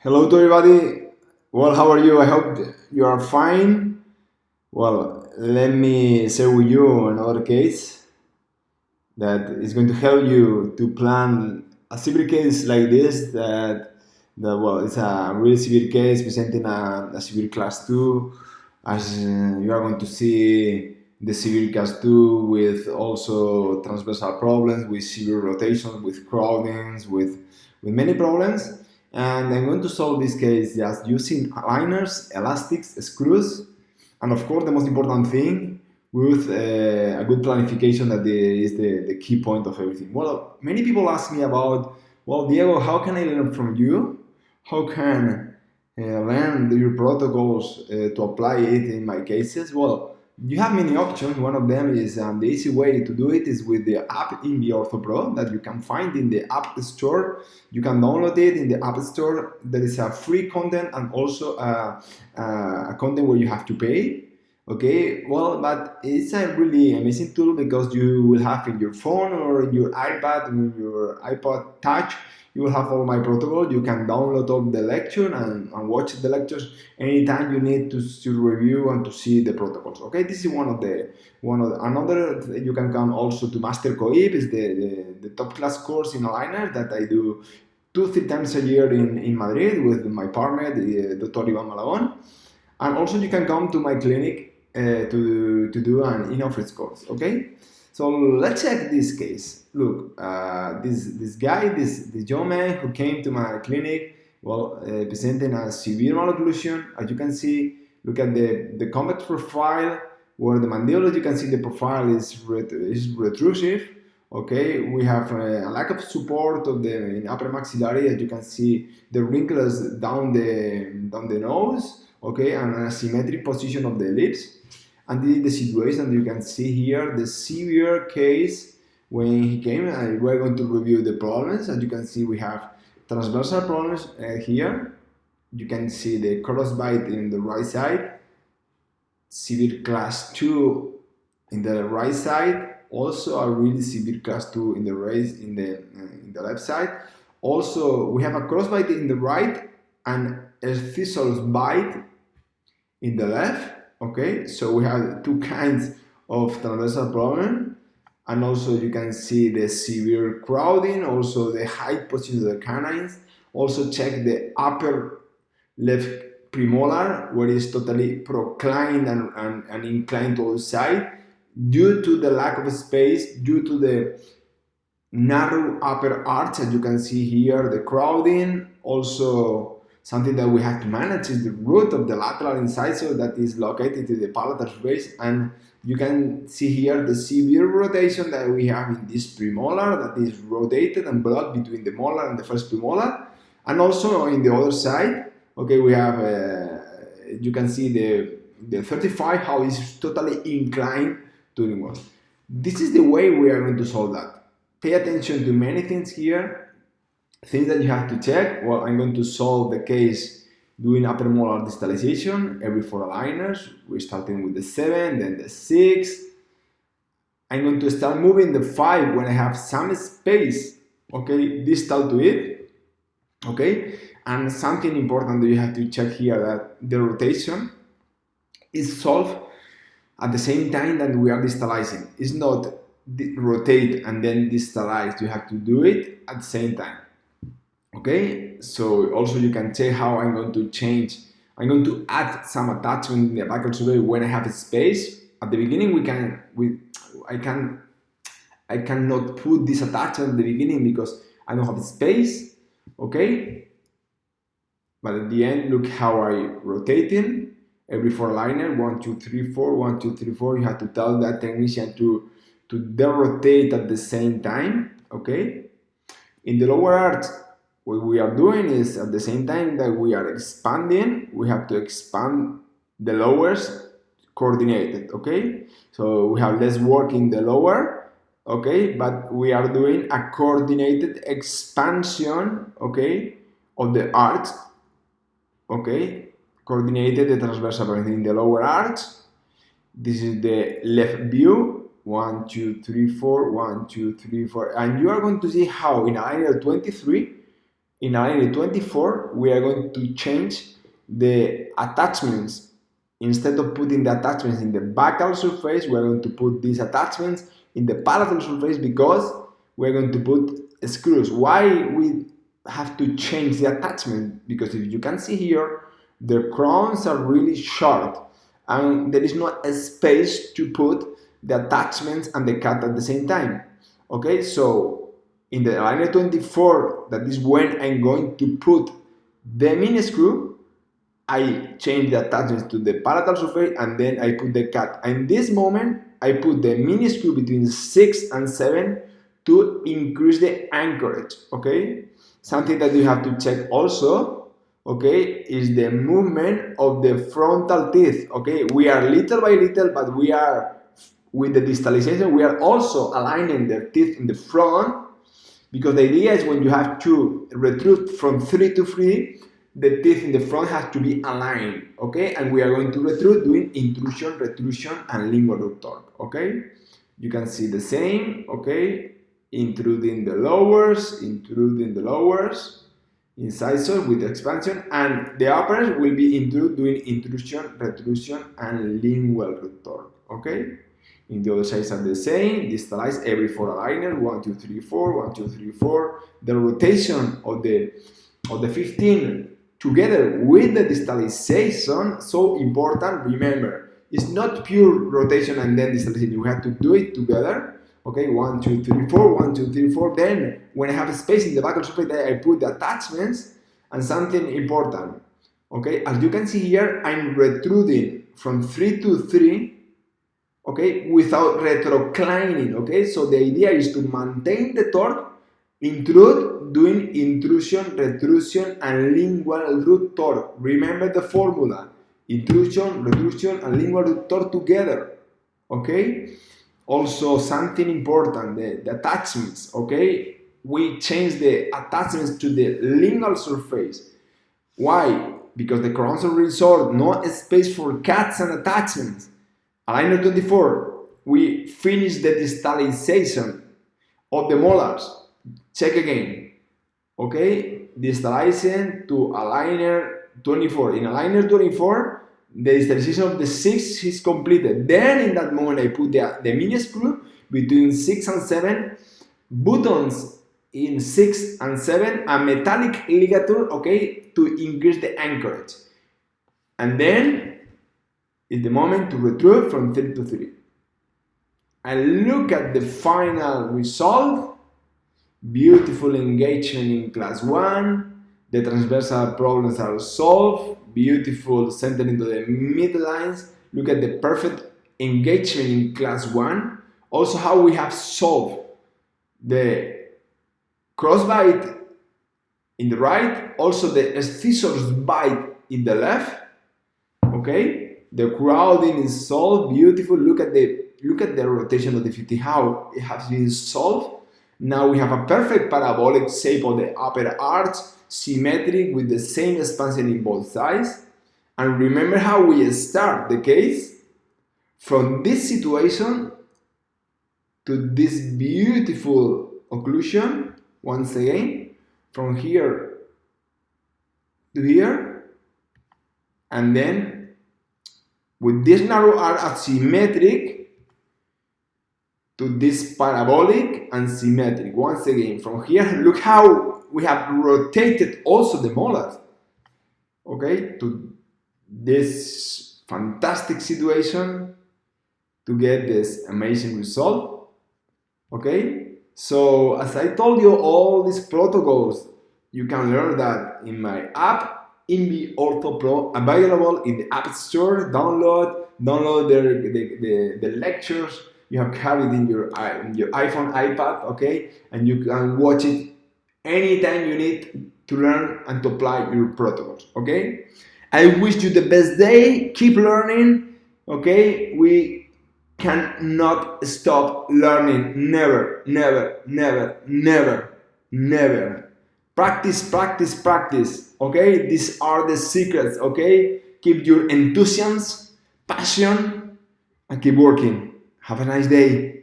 Hello to everybody. Well, how are you? I hope you are fine. Well, let me share with you another case that is going to help you to plan a severe case like this. Well, it's a really severe case presenting a severe class 2, as you are going to see the severe class 2 with also transversal problems, with severe rotations, with crowdings, with many problems. And I'm going to solve this case just using aligners, elastics, screws, and of course the most important thing, with a good planification that is the key point of everything. Well, many people ask me about, well, Diego, how can I learn from you? How can learn your protocols to apply it in my cases? Well, you have many options. One of them is the easy way to do it is with the app INVIORTHOPRO that you can find in the App Store. You can download it in the App Store. There is a free content and also a content where you have to pay. Okay, well, but it's a really amazing tool because you will have in your phone or in your iPad, in your iPod Touch, you will have all my protocol. You can download all the lecture and watch the lectures anytime you need to review and to see the protocols. Okay, this is another. You can come also to Master Coip, is the top class course in aligner that I do 2-3 times a year in Madrid with my partner, Dr. Ivan Malagón. And also you can come to my clinic to do an in-office course. Okay, so let's check this case. Look, this guy, this young man who came to my clinic, well, presenting a severe malocclusion. As you can see, look at the convex profile, where the mandible, you can see the profile is retrusive. Okay, we have a lack of support of the upper maxillary. As you can see, the wrinkles down the nose. Okay, and an asymmetric position of the lips. And this is the situation. You can see here the severe case when he came, and we're going to review the problems. As you can see, we have transversal problems here. You can see the crossbite in the right side, severe class 2 in the right side, also a really severe class 2 in the left side. Also, we have a crossbite in the right and a fissile bite in the left. Okay, so we have two kinds of transversal problem, and also you can see the severe crowding, also the high position of the canines. Also check the upper left premolar, where it's totally proclined and inclined to the side due to the lack of space, due to the narrow upper arch. As you can see here, the crowding. Also, something that we have to manage is the root of the lateral incisor that is located in the palatal space, and you can see here the severe rotation that we have in this premolar that is rotated and blocked between the molar and the first premolar, and also in the other side. Okay, we have you can see the 35 how it's totally inclined to the wall. This is the way we are going to solve that. Pay attention to many things here. Things that you have to check. Well, I'm going to solve the case doing upper molar distalization every 4 aligners. We're starting with the 7, then the 6. I'm going to start moving the 5 when I have some space, okay, distal to it, okay? And something important that you have to check here, that the rotation is solved at the same time that we are distalizing. It's not rotate and then distalize. You have to do it at the same time. Okay, so also you can check how I'm going to change. I'm going to add some attachment in the apical survey when I have a space. At the beginning, I cannot put this attachment at the beginning because I don't have space. Okay, but at the end, look how I rotating every 4 liner. 1, 2, 3, 4. 1, 2, 3, 4. You have to tell that technician to derotate at the same time. Okay, in the lower arch, what we are doing is at the same time that we are expanding, we have to expand the lowers coordinated. Okay, so we have less work in the lower. Okay, but we are doing a coordinated expansion, okay, of the arch. Okay, coordinated the transversal in the lower arch. This is the left view. 1, 2, 3, 4. 1, 2, 3, 4. And you are going to see how in aligner 23 in aligner 24, we are going to change the attachments. Instead of putting the attachments in the backal surface, we are going to put these attachments in the palatal surface because we are going to put screws. Why we have to change the attachment? Because if you can see here, the crowns are really short and there is not a space to put the attachments and the cut at the same time. Okay, so in the aligner 24, that is when I'm going to put the mini screw, I change the attachments to the palatal surface and then I put the cut. And in this moment, I put the mini screw between 6 and 7 to increase the anchorage, okay? Something that you have to check also, okay, is the movement of the frontal teeth, okay? We are little by little, but we are, with the distalization, we are also aligning the teeth in the front, because the idea is when you have to retrude from 3 to 3, the teeth in the front have to be aligned, okay? And we are going to retrude doing intrusion, retrusion, and lingual root torque, okay? You can see the same, okay? Intruding the lowers, incisors with expansion, and the uppers will be doing intrusion, retrusion, and lingual root torque, okay? In the other sides are the same, distalize every 4 aligners, 1, 2, 3, 4, 1, 2, 3, 4. The rotation of the 15 together with the distalization, so important. Remember, it's not pure rotation and then distalization. You have to do it together. Okay, 1, 2, 3, 4, 1, 2, 3, 4. Then, when I have a space in the back of the surface, I put the attachments and something important. Okay, as you can see here, I'm retruding from 3 to 3. Okay, without retroclining. Okay, so the idea is to maintain the torque, intrude, doing intrusion, retrusion, and lingual root torque. Remember the formula: intrusion, retrusion, and lingual root torque together. Okay. Also, something important: the attachments. Okay, we change the attachments to the lingual surface. Why? Because the crowns are really short, no space for cuts and attachments. Aligner 24, we finish the distalization of the molars. Check again. Okay, distalizing to aligner 24. In aligner 24, the distalization of the 6 is completed. Then in that moment, I put the mini screw between 6 and 7, buttons in 6 and 7, a metallic ligature, okay, to increase the anchorage. And then is the moment to retrude from 3 to 3. And look at the final result. Beautiful engagement in class 1. The transversal problems are solved. Beautiful center into the midlines. Look at the perfect engagement in class 1. Also how we have solved the crossbite in the right. Also the scissors bite in the left. Okay. The crowding is solved. Beautiful. Look at the rotation of the 50, how it has been solved. Now we have a perfect parabolic shape of the upper arch, symmetric with the same expansion in both sides. And remember how we start the case from this situation to this beautiful occlusion. Once again, from here to here, and then with this narrow arc asymmetric to this parabolic and symmetric. Once again, from here, look how we have rotated also the molars, okay, to this fantastic situation to get this amazing result, okay? So, as I told you, all these protocols, you can learn that in my app, INVIORTHOPRO, available in the App Store. Download the lectures. You have it in your iPhone, iPad, okay? And you can watch it anytime you need to learn and to apply your protocols, okay? I wish you the best day. Keep learning, okay? We cannot stop learning. Never, never, never, never, never. Practice, practice, practice, okay? These are the secrets, okay? Keep your enthusiasm, passion, and keep working. Have a nice day.